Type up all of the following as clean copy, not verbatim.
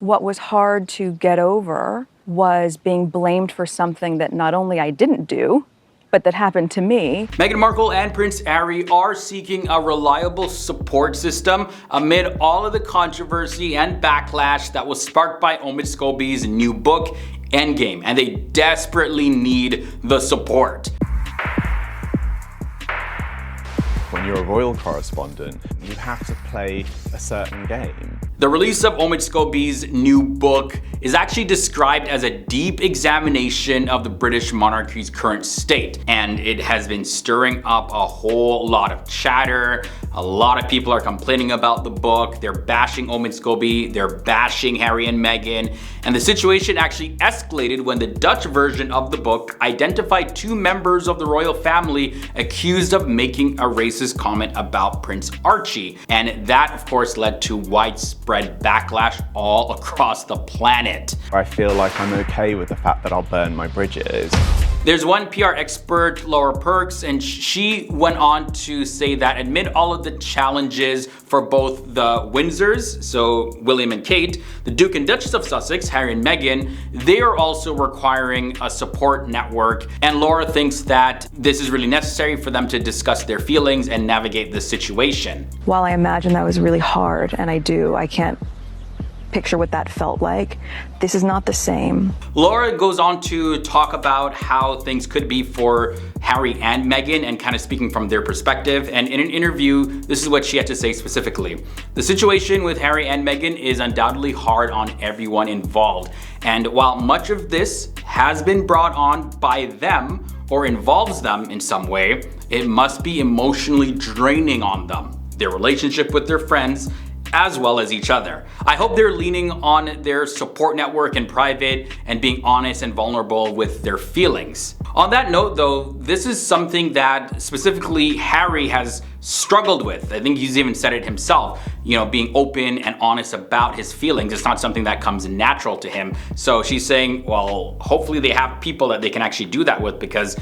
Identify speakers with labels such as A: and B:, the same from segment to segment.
A: What was hard to get over was being blamed for something that not only I didn't do, but that happened to me.
B: Meghan Markle and Prince Harry are seeking a reliable support system amid all of the controversy and backlash that was sparked by Omid Scobie's new book, Endgame, and they desperately need the support.
C: When you're a royal correspondent, you have to play a certain game.
B: The release of Omid Scobie's new book is actually described as a deep examination of the British monarchy's current state, and it has been stirring up a whole lot of chatter. A lot of people are complaining about the book. They're bashing Omid Scobie, they're bashing Harry and Meghan, and the situation actually escalated when the Dutch version of the book identified two members of the royal family accused of making a racist comment about Prince Archie, and that of course led to widespread backlash all across the planet.
C: I feel like I'm okay with the fact that I'll burn my bridges.
B: There's one PR expert, Laura Perks, and she went on to say that amid all of the challenges for both the Windsors, so William and Kate, the Duke and Duchess of Sussex, Harry and Meghan, they are also requiring a support network, and Laura thinks that this is really necessary for them to discuss their feelings and navigate the situation.
A: While I imagine that was really hard, and I can't picture what that felt like, this is not the same.
B: Laura goes on to talk about how things could be for Harry and Meghan and kind of speaking from their perspective, and in an interview, this is what she had to say specifically. The situation with Harry and Meghan is undoubtedly hard on everyone involved, and while much of this has been brought on by them or involves them in some way, it must be emotionally draining on them, their relationship with their friends, as well as each other. I hope they're leaning on their support network in private and being honest and vulnerable with their feelings. On that note though, this is something that specifically Harry has struggled with. I think he's even said it himself, being open and honest about his feelings. It's not something that comes natural to him. So she's saying, well, hopefully they have people that they can actually do that with, because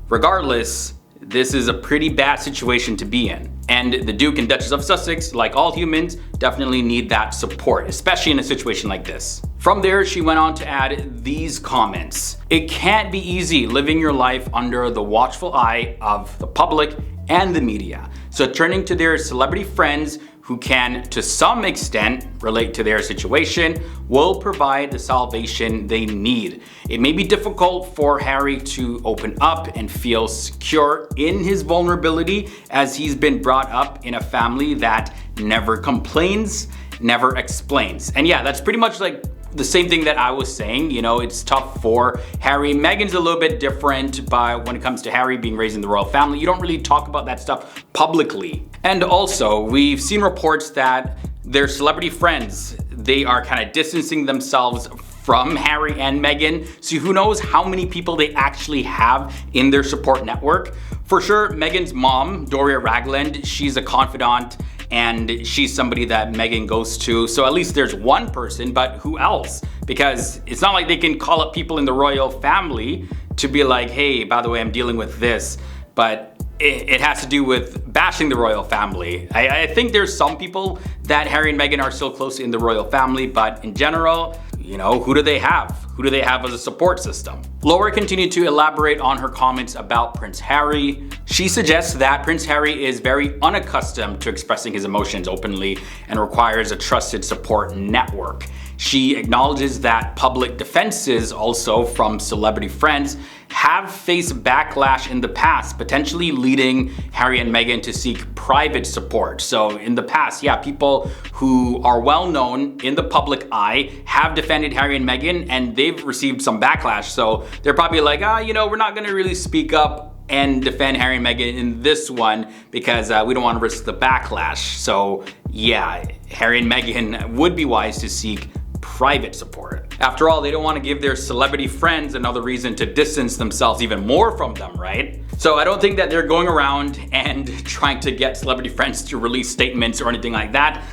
B: regardless, this is a pretty bad situation to be in. And the Duke and Duchess of Sussex, like all humans, definitely need that support, especially in a situation like this. From there, she went on to add these comments. It can't be easy living your life under the watchful eye of the public and the media. So turning to their celebrity friends who can, to some extent, relate to their situation, will provide the salvation they need. It may be difficult for Harry to open up and feel secure in his vulnerability, as he's been brought up in a family that never complains, never explains. And yeah, that's pretty much like the same thing that I was saying. It's tough for Harry. Meghan's a little bit different, but when it comes to Harry being raised in the royal family, you don't really talk about that stuff publicly. And also, we've seen reports that their celebrity friends, they are kind of distancing themselves from Harry and Meghan. So who knows how many people they actually have in their support network. For sure, Meghan's mom, Doria Ragland, she's a confidant, and she's somebody that Meghan goes to. So at least there's one person, but who else? Because it's not like they can call up people in the royal family to be like, hey, by the way, I'm dealing with this. But it has to do with bashing the royal family. I think there's some people that Harry and Meghan are still close in the royal family, but in general, who do they have? Who do they have as a support system? Laura continued to elaborate on her comments about Prince Harry. She suggests that Prince Harry is very unaccustomed to expressing his emotions openly and requires a trusted support network. She acknowledges that public defenses also from celebrity friends have faced backlash in the past, potentially leading Harry and Meghan to seek private support. So in the past, yeah, people who are well known in the public eye have defended Harry and Meghan, and they've received some backlash. So they're probably like, we're not gonna really speak up and defend Harry and Meghan in this one because we don't want to risk the backlash. So yeah, Harry and Meghan would be wise to seek private support. After all, they don't want to give their celebrity friends another reason to distance themselves even more from them, right? So I don't think that they're going around and trying to get celebrity friends to release statements or anything like that.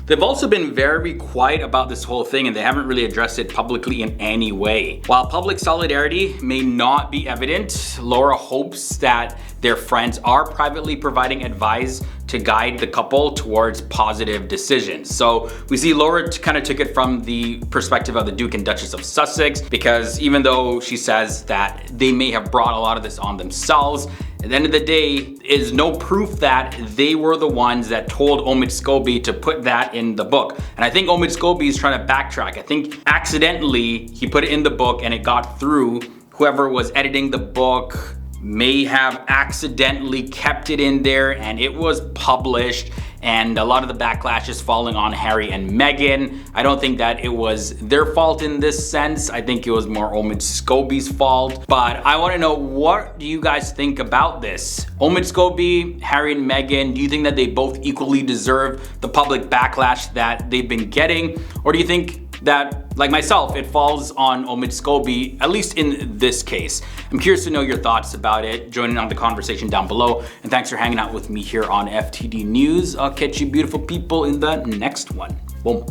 B: They've also been very quiet about this whole thing, and they haven't really addressed it publicly in any way. While public solidarity may not be evident, Laura hopes that their friends are privately providing advice to guide the couple towards positive decisions. So we see Laura kind of took it from the perspective of the Duke and Duchess of Sussex, because even though she says that they may have brought a lot of this on themselves, at the end of the day, is no proof that they were the ones that told Omid Scobie to put that in the book. And I think Omid Scobie is trying to backtrack. I think accidentally he put it in the book and it got through. Whoever was editing the book may have accidentally kept it in there and it was published, and a lot of the backlash is falling on Harry and Meghan. I don't think that it was their fault in this sense. I think it was more Omid Scobie's fault. But I want to know, what do you guys think about this? Omid Scobie, Harry and Meghan, do you think that they both equally deserve the public backlash that they've been getting? Or do you think that, like myself, it falls on Omid Scobie, at least in this case? I'm curious to know your thoughts about it. Join in on the conversation down below. And thanks for hanging out with me here on FTD News. I'll catch you beautiful people in the next one. Boom.